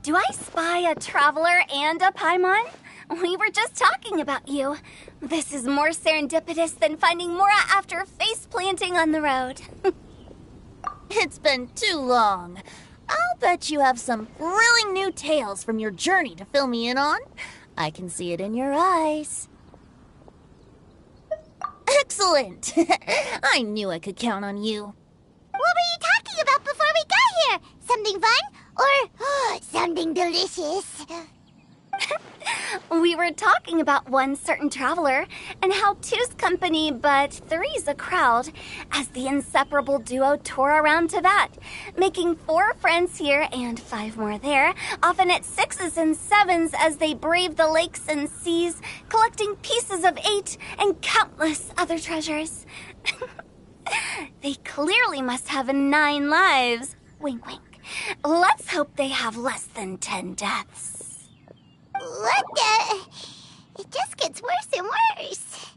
Do I spy a traveler and a Paimon? We were just talking about you. This is more serendipitous than finding Mora after face planting on the road. It's been too long. I'll bet you have some thrilling new tales from your journey to fill me in on. I can see it in your eyes. Excellent! I knew I could count on you. What were you talking about before we got here? Something fun? Or something delicious? We were talking about one certain traveler and how two's company but three's a crowd as the inseparable duo tore around Teyvat, making 4 friends here and 5 more there, often at 6s and 7s as they braved the lakes and seas, collecting pieces of 8 and countless other treasures. They clearly must have 9 lives. Wink, wink. Let's hope they have less than 10 deaths. What the? It just gets worse and worse.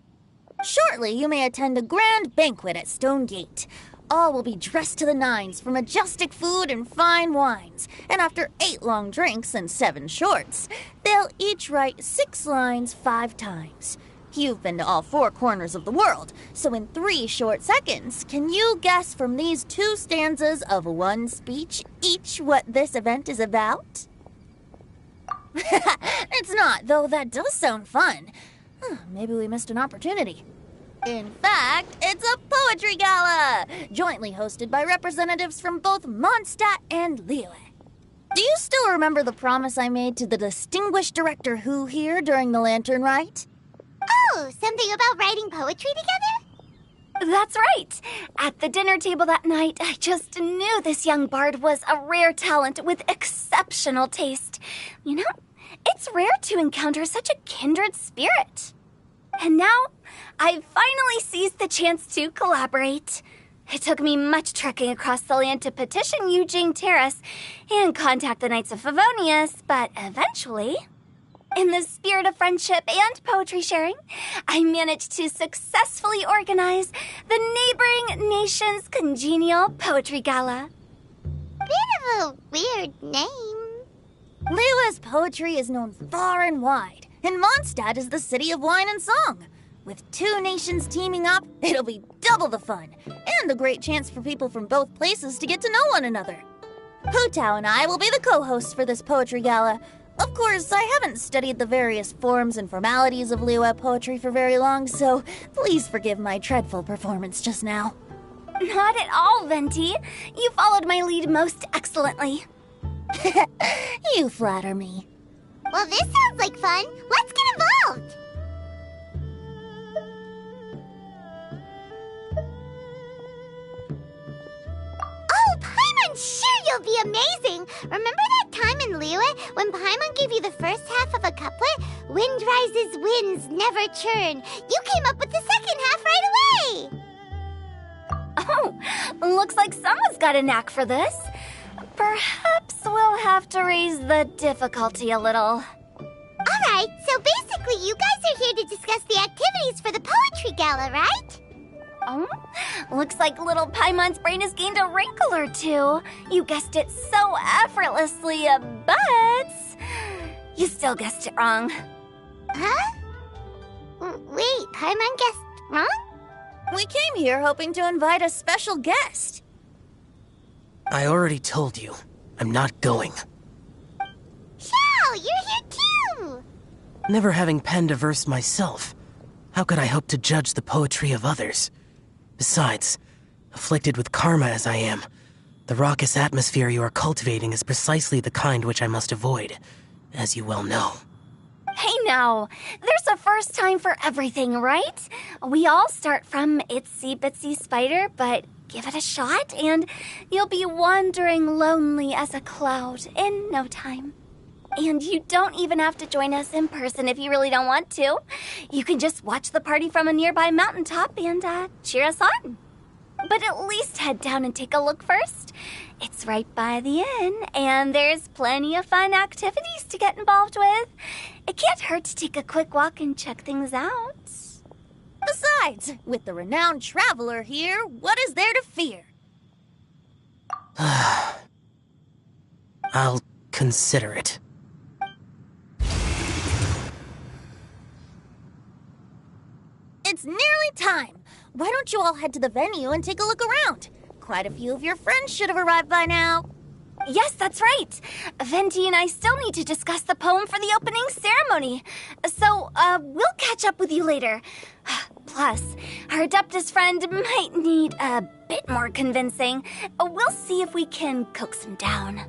Shortly, you may attend a grand banquet at Stone Gate. All will be dressed to the nines for majestic food and fine wines. And after 8 long drinks and 7 shorts, they'll each write 6 lines 5 times. You've been to all 4 corners of the world, so in 3 short seconds, can you guess from these 2 stanzas of 1 speech each what this event is about? It's not, though that does sound fun. Maybe we missed an opportunity. In fact, it's a poetry gala, jointly hosted by representatives from both Mondstadt and Liyue. Do you still remember the promise I made to the distinguished Director Hu here during the Lantern Rite? Oh, something about writing poetry together? That's right. At the dinner table that night, I just knew this young bard was a rare talent with exceptional taste. You know, it's rare to encounter such a kindred spirit. And now, I've finally seized the chance to collaborate. It took me much trekking across the land to petition Yujing Terrace and contact the Knights of Favonius, but eventually, in the spirit of friendship and poetry sharing, I managed to successfully organize the Neighboring Nations Congenial Poetry Gala. Bit of a weird name. Liyue's poetry is known far and wide, and Mondstadt is the city of wine and song. With 2 nations teaming up, it'll be double the fun, and a great chance for people from both places to get to know one another. Hu Tao and I will be the co-hosts for this poetry gala. Of course, I haven't studied the various forms and formalities of Liyue poetry for very long, so please forgive my dreadful performance just now. Not at all, Venti. You followed my lead most excellently. You flatter me. Well, this sounds like fun. Let's get involved. Oh, Paimon, sure you'll be amazing. Remember that time in Liyue when Paimon gave you the first half of a couplet? Wind rises, winds never churn. You came up with the second half right away. Oh, looks like someone's got a knack for this. Perhaps we'll have to raise the difficulty a little. Alright, so basically you guys are here to discuss the activities for the poetry gala, right? Oh, looks like little Paimon's brain has gained a wrinkle or 2. You guessed it so effortlessly, but you still guessed it wrong. Huh? Wait, Paimon guessed wrong? We came here hoping to invite a special guest. I already told you. I'm not going. Xiao, you're here too! Never having penned a verse myself, how could I hope to judge the poetry of others? Besides, afflicted with karma as I am, the raucous atmosphere you are cultivating is precisely the kind which I must avoid, as you well know. Hey now, there's a first time for everything, right? We all start from itsy bitsy spider, but give it a shot and you'll be wandering lonely as a cloud in no time. And you don't even have to join us in person if you really don't want to. You can just watch the party from a nearby mountaintop and cheer us on. But at least head down and take a look first. It's right by the inn, and there's plenty of fun activities to get involved with. It can't hurt to take a quick walk and check things out. Besides, with the renowned traveler here, what is there to fear? I'll consider it. It's nearly time. Why don't you all head to the venue and take a look around? Quite a few of your friends should have arrived by now. Yes, that's right. Venti and I still need to discuss the poem for the opening ceremony. So, we'll catch up with you later. Plus, our Adeptus friend might need a bit more convincing. We'll see if we can coax him down.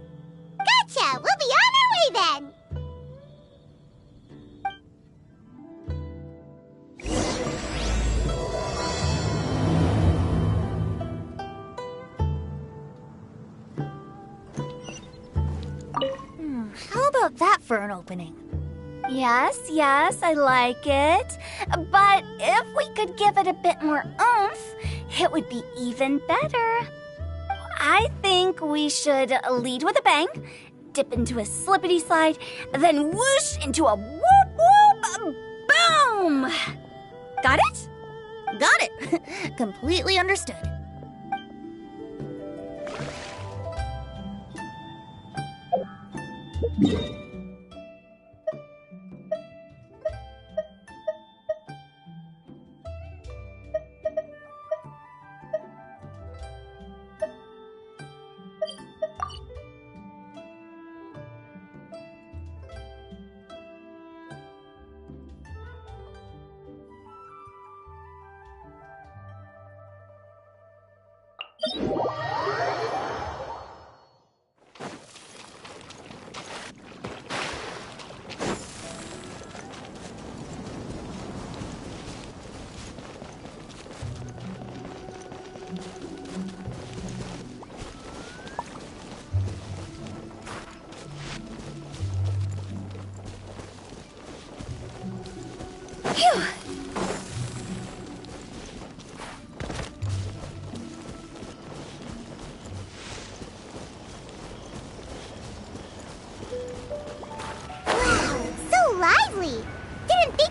Gotcha! We'll be on our way then! How about that for an opening? Yes, I like it. But if we could give it a bit more oomph, it would be even better. I think we should lead with a bang, dip into a slippity slide, then whoosh into a whoop whoop boom! Got it? Got it. Completely understood.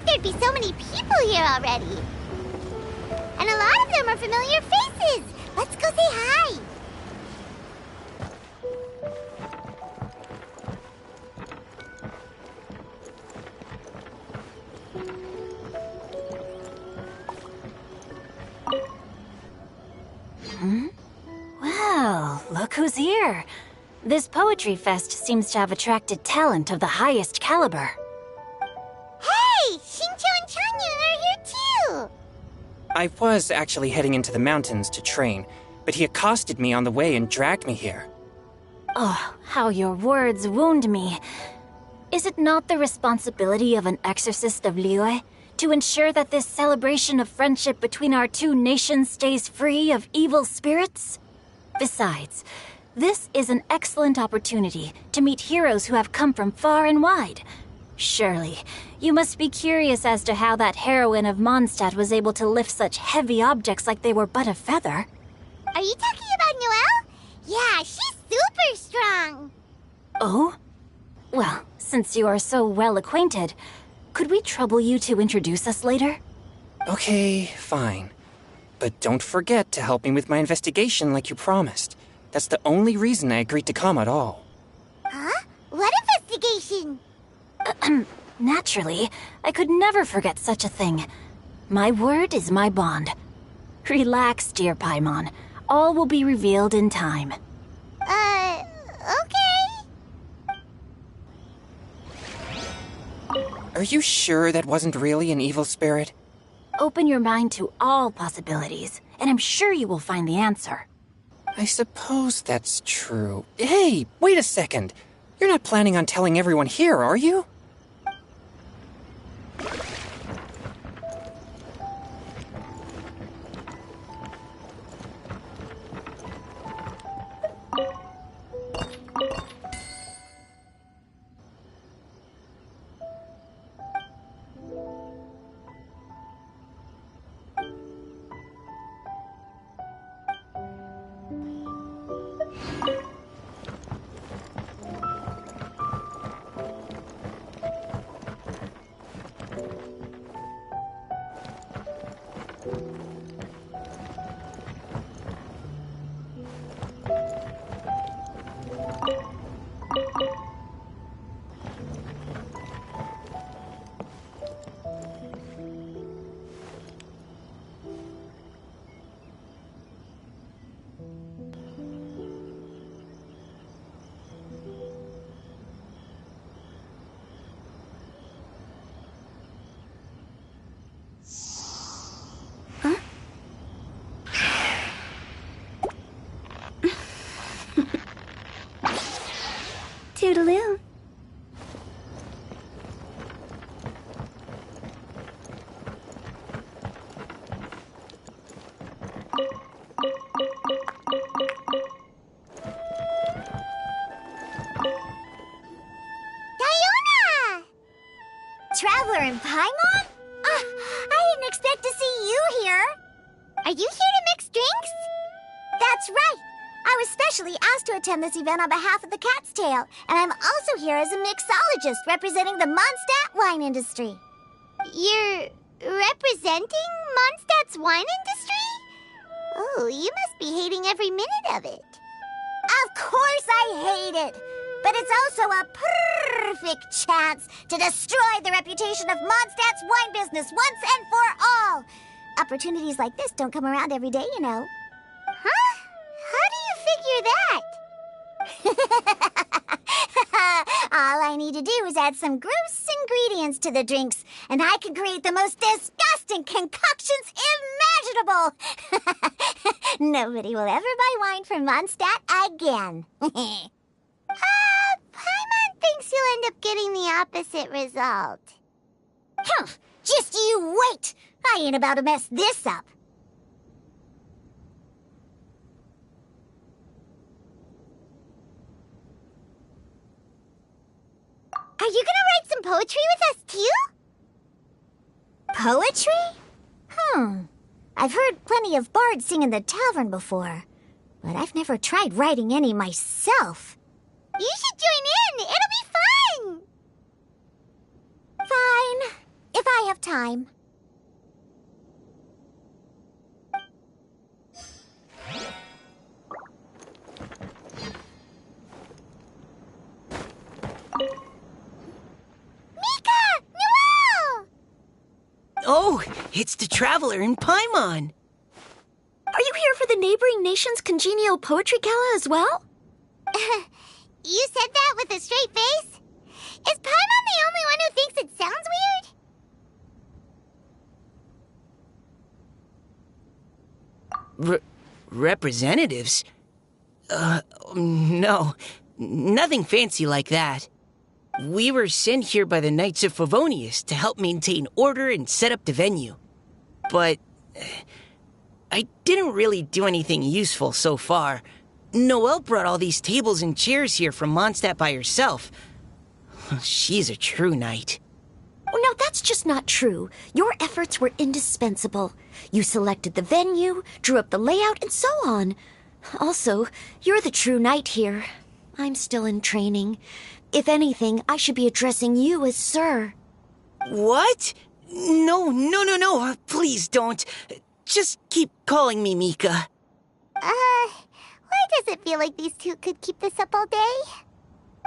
There'd be so many people here already. And a lot of them are familiar faces. Let's go say hi. Well, look who's here. This poetry fest seems to have attracted talent of the highest caliber. Hey, Xingqiu and Changyun are here too. I was actually heading into the mountains to train, but he accosted me on the way and dragged me here. Oh, how your words wound me. Is it not the responsibility of an exorcist of Liyue to ensure that this celebration of friendship between our two nations stays free of evil spirits? Besides, this is an excellent opportunity to meet heroes who have come from far and wide. Surely, you must be curious as to how that heroine of Mondstadt was able to lift such heavy objects like they were but a feather. Are you talking about Noelle? Yeah, she's super strong. Oh? Well, since you are so well acquainted, could we trouble you to introduce us later? Okay, fine. But don't forget to help me with my investigation like you promised. That's the only reason I agreed to come at all. Huh? What investigation? Naturally, I could never forget such a thing. My word is my bond. Relax, dear Paimon. All will be revealed in time. Okay. Are you sure that wasn't really an evil spirit? Open your mind to all possibilities, and I'm sure you will find the answer. I suppose that's true. Hey, wait a second. You're not planning on telling everyone here, are you? Toodaloo. Diona! Traveler in Paimon? I didn't expect to see you here. Are you here to mix drinks? That's right. I was specially asked to attend this event on behalf of the Cat's Tail, and I'm also here as a mixologist representing the Mondstadt wine industry. You're representing Mondstadt's wine industry? Oh, you must be hating every minute of it. Of course I hate it, but it's also a perfect chance to destroy the reputation of Mondstadt's wine business once and for all. Opportunities like this don't come around every day, you know. Huh? How do you figure that? All I need to do is add some gross ingredients to the drinks, and I can create the most disgusting concoctions imaginable. Nobody will ever buy wine from Mondstadt again. Paimon thinks you'll end up getting the opposite result. Just you wait! I ain't about to mess this up. Are you gonna write some poetry with us, too? Poetry? I've heard plenty of bards sing in the tavern before, but I've never tried writing any myself. You should join in! It'll be fun! Fine, if I have time. Oh, it's the Traveler in Paimon. Are you here for the neighboring nation's congenial poetry gala as well? You said that with a straight face? Is Paimon the only one who thinks it sounds weird? Representatives? No. Nothing fancy like that. We were sent here by the Knights of Favonius to help maintain order and set up the venue. But I didn't really do anything useful so far. Noelle brought all these tables and chairs here from Mondstadt by herself. She's a true knight. Oh, no, that's just not true. Your efforts were indispensable. You selected the venue, drew up the layout, and so on. Also, you're the true knight here. I'm still in training. If anything, I should be addressing you as Sir. What? No. Please don't. Just keep calling me Mika. Why does it feel like these two could keep this up all day?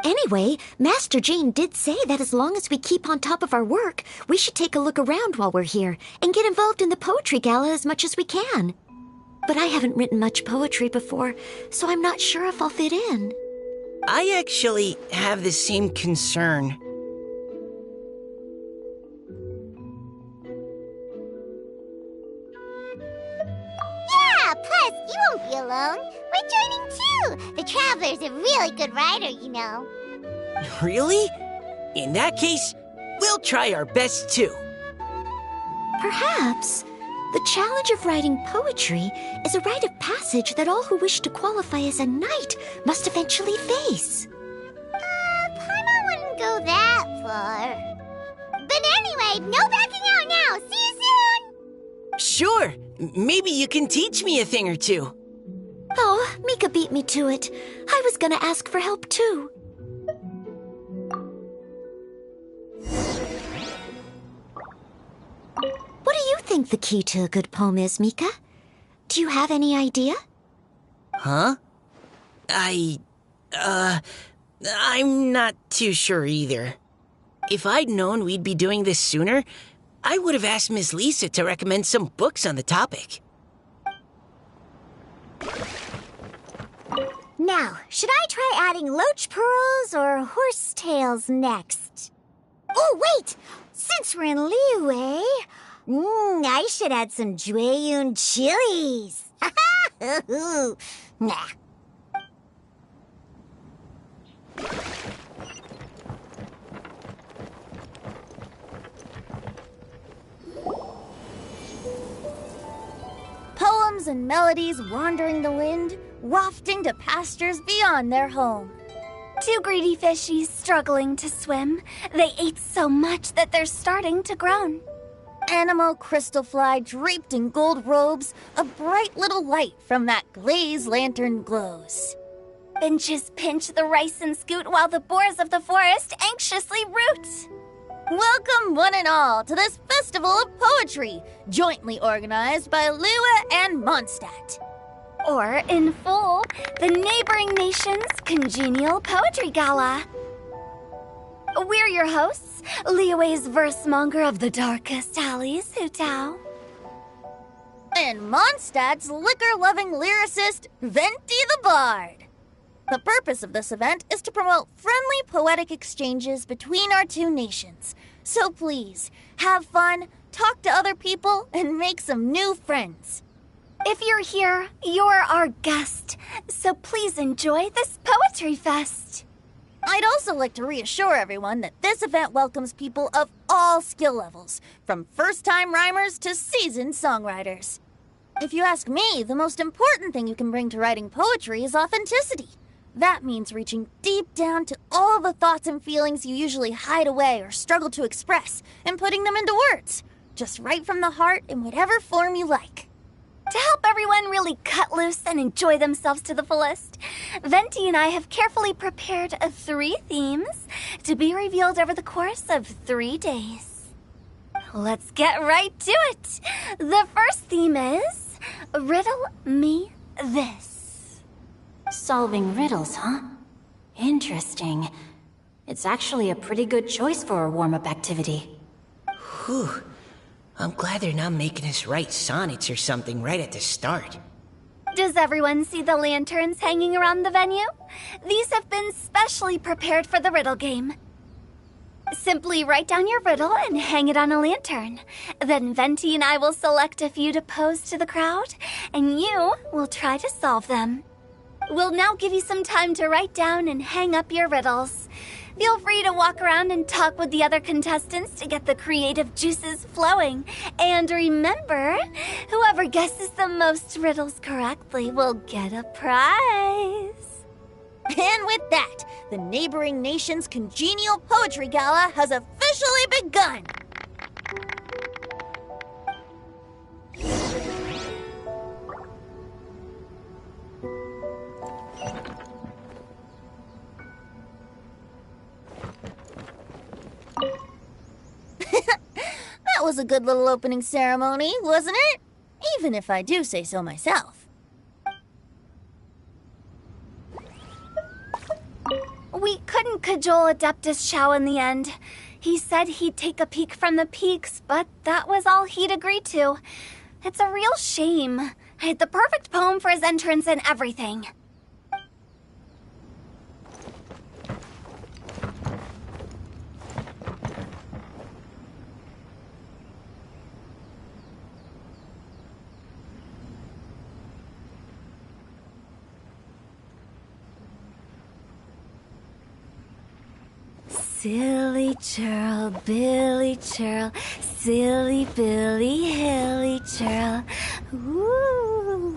Anyway, Master Jane did say that as long as we keep on top of our work, we should take a look around while we're here and get involved in the poetry gala as much as we can. But I haven't written much poetry before, so I'm not sure if I'll fit in. I actually have the same concern. Yeah, plus, you won't be alone. We're joining too. The Traveler's a really good writer, you know. Really? In that case, we'll try our best too. Perhaps. The challenge of writing poetry is a rite of passage that all who wish to qualify as a knight must eventually face. Paimon wouldn't go that far. But anyway, no backing out now. See you soon! Sure. Maybe you can teach me a thing or two. Oh, Mika beat me to it. I was gonna ask for help too. What do you think the key to a good poem is, Mika? Do you have any idea? Huh? I'm not too sure either. If I'd known we'd be doing this sooner, I would have asked Miss Lisa to recommend some books on the topic. Now, should I try adding loach pearls or horse tails next? Oh, wait! Since we're in Liyue, I should add some Jueyun chilies. Nah. songs and melodies wandering the wind, wafting to pastures beyond their home. Two greedy fishies struggling to swim. They ate so much that they're starting to groan. Animal crystalfly draped in gold robes, a bright little light from that glazed lantern glows. Finches pinch the rice and scoot while the boars of the forest anxiously root. Welcome, one and all, to this festival of poetry, jointly organized by Liyue and Mondstadt. Or, in full, the neighboring nation's congenial poetry gala. We're your hosts, Liyue's versemonger of the darkest alleys, Hu Tao. And Mondstadt's liquor-loving lyricist, Venti the Bard. The purpose of this event is to promote friendly poetic exchanges between our two nations. So please, have fun, talk to other people, and make some new friends. If you're here, you're our guest, so please enjoy this poetry fest. I'd also like to reassure everyone that this event welcomes people of all skill levels, from first-time rhymers to seasoned songwriters. If you ask me, the most important thing you can bring to writing poetry is authenticity. That means reaching deep down to all the thoughts and feelings you usually hide away or struggle to express, and putting them into words, just right from the heart in whatever form you like. To help everyone really cut loose and enjoy themselves to the fullest, Venti and I have carefully prepared 3 themes to be revealed over the course of 3 days. Let's get right to it. The first theme is Riddle Me This. Solving riddles, huh? Interesting. It's actually a pretty good choice for a warm-up activity. Whew. I'm glad they're not making us write sonnets or something right at the start. Does everyone see the lanterns hanging around the venue? These have been specially prepared for the riddle game. Simply write down your riddle and hang it on a lantern. Then Venti and I will select a few to pose to the crowd, and you will try to solve them. We'll now give you some time to write down and hang up your riddles. Feel free to walk around and talk with the other contestants to get the creative juices flowing. And remember, whoever guesses the most riddles correctly will get a prize. And with that, the neighboring nation's congenial poetry gala has officially begun. That was a good little opening ceremony, wasn't it? Even if I do say so myself. We couldn't cajole Adeptus Shao in the end. He said he'd take a peek from the peaks, but that was all he'd agreed to. It's a real shame. I had the perfect poem for his entrance and everything. Silly churl, Billy churl, silly Billy, hilly churl. Ooh.